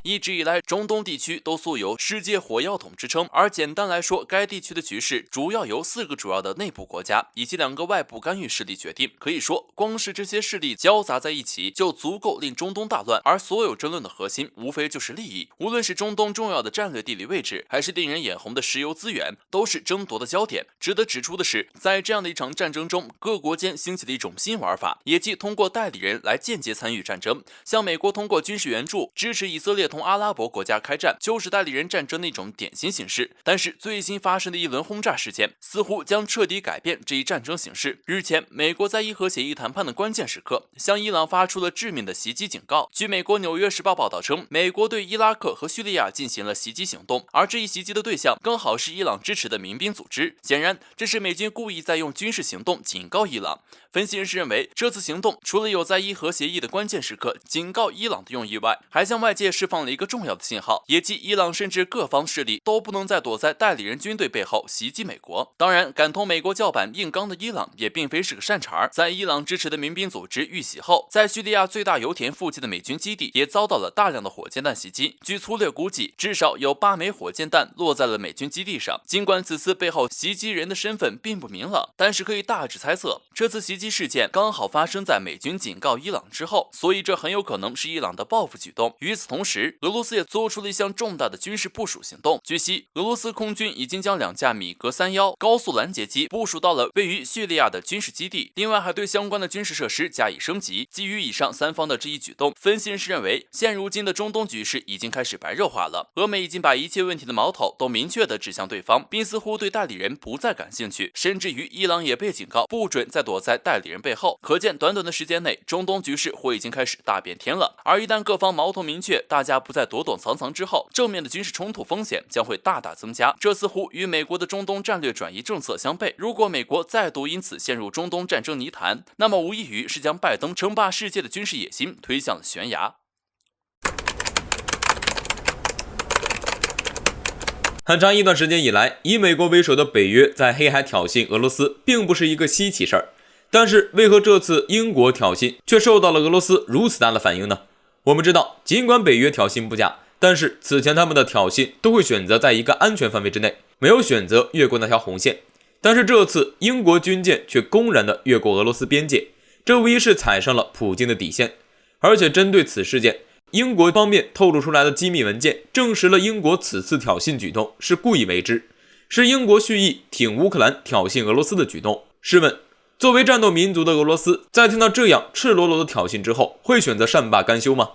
一直以来，中东地区都素有世界火药桶之称，而简单来说，该地区的局势主要由4个主要的内部国家以及2个外部干预势力决定。可以说，光是这些势力交杂在一起，就足够令中东大乱。而所有争论的核心，无非就是利益。无论是中东重要的战略地理位置，还是令人眼红的石油资源，都是争夺的焦点。值得指出的是，在这样的一场战争中，各国间兴起了一种新玩法，也即通过代理人来间接参与战争。像美国通过军事援助支持以色列同阿拉伯国家开战，就是代理人战争的一种典型形式。但是最新发生的一轮轰炸事件，似乎将彻底改变这一战争形式。日前，美国在伊核协议谈判的关键时刻，向伊朗发出了致命的袭击警告。据美国《纽约时报》报道称，美国对伊拉克和叙利亚进行了袭击行动，而这一袭击的对象刚好是伊朗支持的民兵组织。显然，这是美军故意在用军事行动警告伊朗。分析人士认为，这次行动除了有在伊核协议的关键时刻警告伊朗的用意外，还向外界释放了一个重要的信号，也即伊朗甚至各方势力都不能再躲在代理人军队背后袭击美国。当然，感同美国叫板硬刚的伊朗也并非是个善茬，在伊朗支持的民兵组织遇袭后，在叙利亚最大油田附近的美军基地也遭到了大量的火箭弹袭击。据粗略估计，至少有8枚火箭弹落在了美军基地上。尽管此次背后袭击人的身份并不明朗，但是可以大致猜测，这次袭击事件刚好发生在美军警告伊朗之后，所以这很有可能是伊朗的报复举动。与此同时，俄罗斯也做出了一项重大的军事部署行动。据悉，俄罗斯空军已经将2架米格31高速拦截机部署到了位于叙利亚的军事基地，另外还对相关的军事设施加以升级。基于以上3方的这一举动，分析人士认为，现如今的中东局势已经开始白热化了。俄美已经把一切问题的矛头都明确地指向对方，并似乎对代理人不再感兴趣，甚至于伊朗也被警告不准再躲在代理人背后。可见，短短的时间内，中东局势或已经开始大变天了。而一旦各方矛头明确，大家不再躲躲藏藏之后，正面的军事冲突风险将会大大增加。这似乎与美国的中东战略转移政策相悖。如果美国再度因此陷入中东战争泥潭，那么无异于是将拜登称霸世界的军事野心推向了悬崖。很长一段时间以来，以美国为首的北约在黑海挑衅俄罗斯并不是一个稀奇事儿，但是为何这次英国挑衅却受到了俄罗斯如此大的反应呢？我们知道，尽管北约挑衅不假，但是此前他们的挑衅都会选择在一个安全范围之内，没有选择越过那条红线。但是这次英国军舰却公然的越过俄罗斯边界，这无疑是踩上了普京的底线。而且针对此事件，英国方面透露出来的机密文件证实了英国此次挑衅举动是故意为之，是英国蓄意挺乌克兰挑衅俄罗斯的举动。试问，作为战斗民族的俄罗斯，在听到这样赤裸裸的挑衅之后，会选择善罢甘休吗？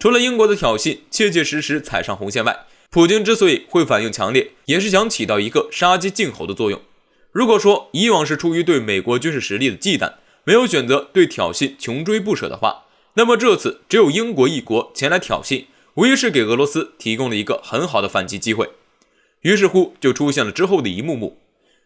除了英国的挑衅切切实实踩上红线外，普京之所以会反应强烈，也是想起到一个杀鸡儆猴的作用。如果说以往是出于对美国军事实力的忌惮，没有选择对挑衅穷追不舍的话，那么这次只有英国一国前来挑衅，无疑是给俄罗斯提供了一个很好的反击机会。于是乎就出现了之后的一幕幕，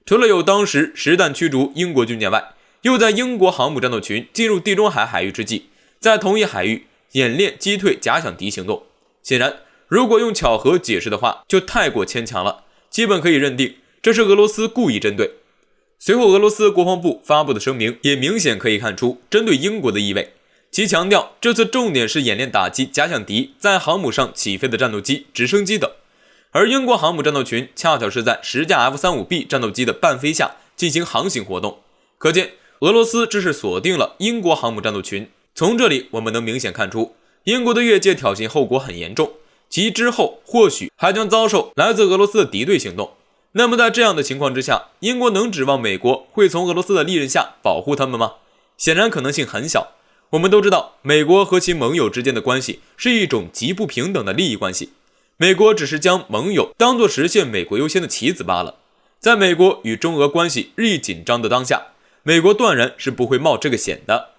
除了有当时实弹驱逐英国军舰外，又在英国航母战斗群进入地中海海域之际，在同一海域演练击退假想敌行动。显然，如果用巧合解释的话，就太过牵强了，基本可以认定这是俄罗斯故意针对。随后俄罗斯国防部发布的声明也明显可以看出针对英国的意味，其强调这次重点是演练打击假想敌在航母上起飞的战斗机、直升机等，而英国航母战斗群恰巧是在10架 F-35B 战斗机的伴飞下进行航行活动，可见俄罗斯这是锁定了英国航母战斗群。从这里我们能明显看出，英国的越界挑衅后果很严重，其之后或许还将遭受来自俄罗斯的敌对行动。那么在这样的情况之下，英国能指望美国会从俄罗斯的利刃下保护他们吗？显然可能性很小。我们都知道，美国和其盟友之间的关系是一种极不平等的利益关系，美国只是将盟友当作实现美国优先的棋子罢了。在美国与中俄关系日益紧张的当下，美国断然是不会冒这个险的。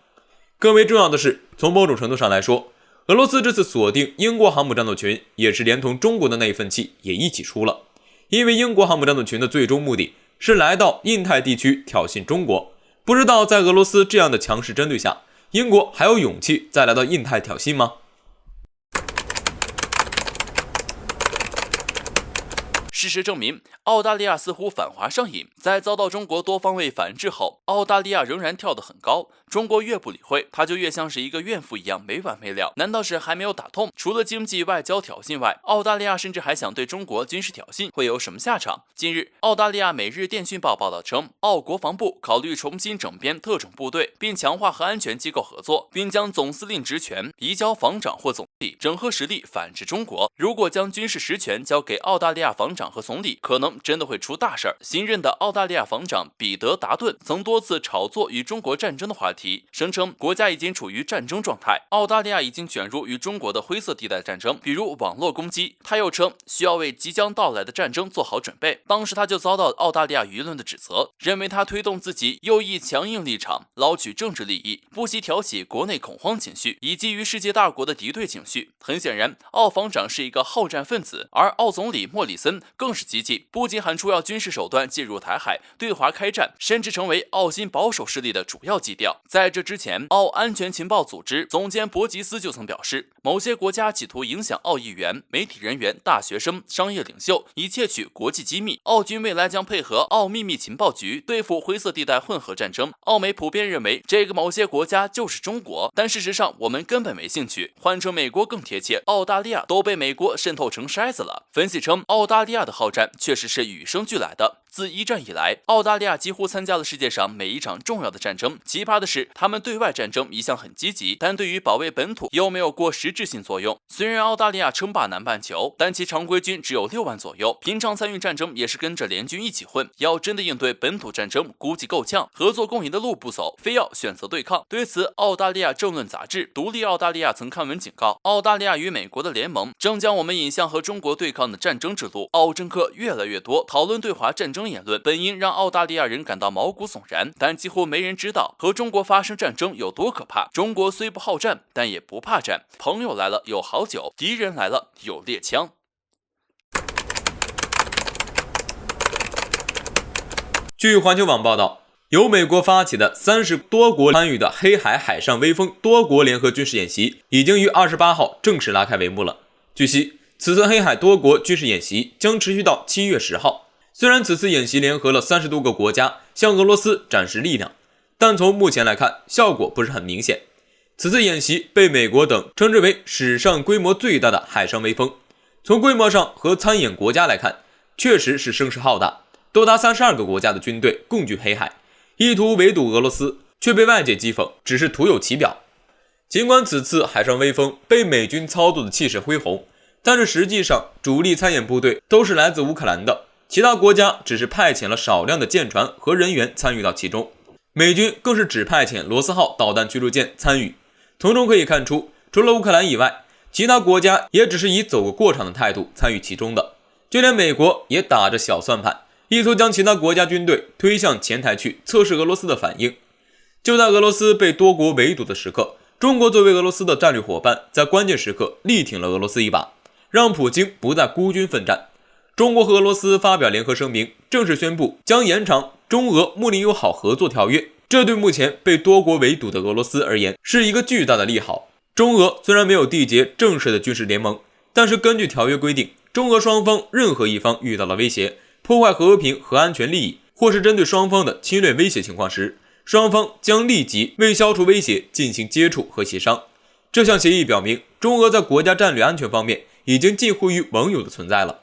更为重要的是，从某种程度上来说，俄罗斯这次锁定英国航母战斗群，也是连同中国的那一份气也一起出了。因为英国航母战斗群的最终目的是来到印太地区挑衅中国，不知道在俄罗斯这样的强势针对下，英国还有勇气再来到印太挑衅吗？事实证明，澳大利亚似乎反华上瘾，在遭到中国多方位反制后，澳大利亚仍然跳得很高。中国越不理会，它就越像是一个怨妇一样没完没了。难道是还没有打痛？除了经济外交挑衅外，澳大利亚甚至还想对中国军事挑衅，会有什么下场？近日，澳大利亚《每日电讯报》报道称，澳国防部考虑重新整编特种部队，并强化和安全机构合作，并将总司令职权移交防长或总理，整合实力反制中国。如果将军事实权交给澳大利亚防长和总理，可能真的会出大事儿。新任的澳大利亚防长彼得·达顿曾多次炒作与中国战争的话题，声称国家已经处于战争状态，澳大利亚已经卷入与中国的灰色地带战争，比如网络攻击。他又称需要为即将到来的战争做好准备。当时他就遭到澳大利亚舆论的指责，认为他推动自己右翼强硬立场，捞取政治利益，不惜挑起国内恐慌情绪，以及与世界大国的敌对情绪。很显然，澳防长是一个好战分子，而澳总理莫里森更是激进，不仅喊出要军事手段介入台海，对华开战，甚至成为澳新保守势力的主要基调。在这之前，澳安全情报组织总监伯吉斯就曾表示，某些国家企图影响澳议员、媒体人员、大学生、商业领袖，以窃取国际机密。澳军未来将配合澳秘密情报局对付灰色地带混合战争。澳媒普遍认为这个某些国家就是中国，但事实上我们根本没兴趣。换成美国更贴切，澳大利亚都被美国渗透成筛子了。分析称，澳大利亚的好战确实是与生俱来的。自一战以来，澳大利亚几乎参加了世界上每一场重要的战争。奇葩的是，他们对外战争一向很积极，但对于保卫本土又没有过实质性作用。虽然澳大利亚称霸南半球，但其常规军只有6万左右，平常参与战争也是跟着联军一起混。要真的应对本土战争，估计够呛。合作共赢的路不走，非要选择对抗。对此，澳大利亚政论杂志《独立澳大利亚》曾刊文警告，澳大利亚与美国的联盟正将我们引向和中国对抗的战争之路。澳政客越来越多，讨论对华战争言论，本应让澳大利亚人感到毛骨悚然，但几乎没人知道和中国发生战争有多可怕。中国虽不好战，但也不怕战。朋友来了有好酒，敌人来了有猎枪。据环球网报道，由美国发起的30多国参与的黑海海上威风多国联合军事演习已经于28号正式拉开帷幕了。据悉，此次黑海多国军事演习将持续到7月10号。虽然此次演习联合了30多个国家向俄罗斯展示力量，但从目前来看，效果不是很明显。此次演习被美国等称之为史上规模最大的海上威风。从规模上和参演国家来看，确实是声势浩大，多达32个国家的军队共据黑海，意图围堵俄罗斯，却被外界讥讽只是徒有其表。尽管此次海上威风被美军操作的气势恢宏，但是实际上主力参演部队都是来自乌克兰的，其他国家只是派遣了少量的舰船和人员参与到其中，美军更是只派遣罗斯号导弹驱逐舰参与。从中可以看出，除了乌克兰以外，其他国家也只是以走个过场的态度参与其中的。就连美国也打着小算盘，意图将其他国家军队推向前台去测试俄罗斯的反应。就在俄罗斯被多国围堵的时刻，中国作为俄罗斯的战略伙伴，在关键时刻力挺了俄罗斯一把，让普京不再孤军奋战。中国和俄罗斯发表联合声明，正式宣布将延长中俄睦邻友好合作条约。这对目前被多国围堵的俄罗斯而言是一个巨大的利好。中俄虽然没有缔结正式的军事联盟，但是根据条约规定，中俄双方任何一方遇到了威胁、破坏和平和安全利益，或是针对双方的侵略威胁情况时，双方将立即为消除威胁进行接触和协商。这项协议表明，中俄在国家战略安全方面已经近乎于盟友的存在了。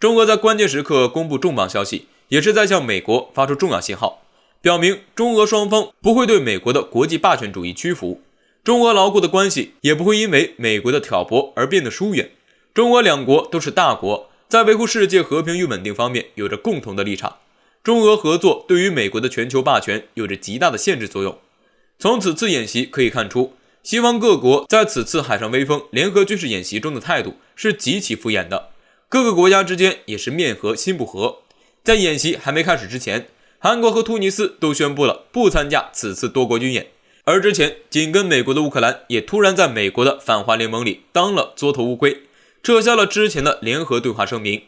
中俄在关键时刻公布重磅消息，也是在向美国发出重要信号，表明中俄双方不会对美国的国际霸权主义屈服，中俄牢固的关系也不会因为美国的挑拨而变得疏远。中俄两国都是大国，在维护世界和平与稳定方面有着共同的立场。中俄合作对于美国的全球霸权有着极大的限制作用。从此次演习可以看出，西方各国在此次海上威风联合军事演习中的态度是极其敷衍的，各个国家之间也是面和心不和。在演习还没开始之前，韩国和突尼斯都宣布了不参加此次多国军演，而之前紧跟美国的乌克兰也突然在美国的反华联盟里当了缩头乌龟，撤销了之前的联合对华声明。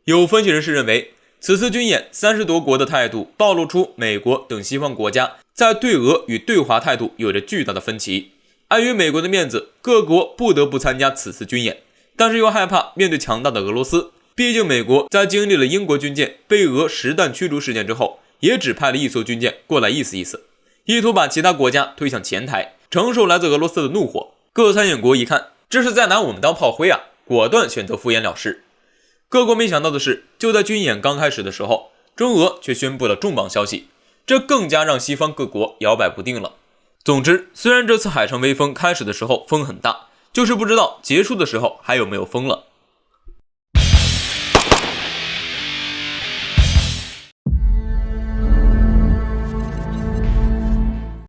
有分析人士认为，此次军演30多国的态度暴露出美国等西方国家在对俄与对华态度有着巨大的分歧。碍于美国的面子，各国不得不参加此次军演，但是又害怕面对强大的俄罗斯，毕竟美国在经历了英国军舰被俄实弹驱逐事件之后，也只派了一艘军舰过来意思意思，意图把其他国家推向前台，承受来自俄罗斯的怒火。各参演国一看，这是在拿我们当炮灰啊，果断选择敷衍了事。各国没想到的是，就在军演刚开始的时候，中俄却宣布了重磅消息，这更加让西方各国摇摆不定了。总之，虽然这次海上微风开始的时候风很大，就是不知道结束的时候还有没有风了。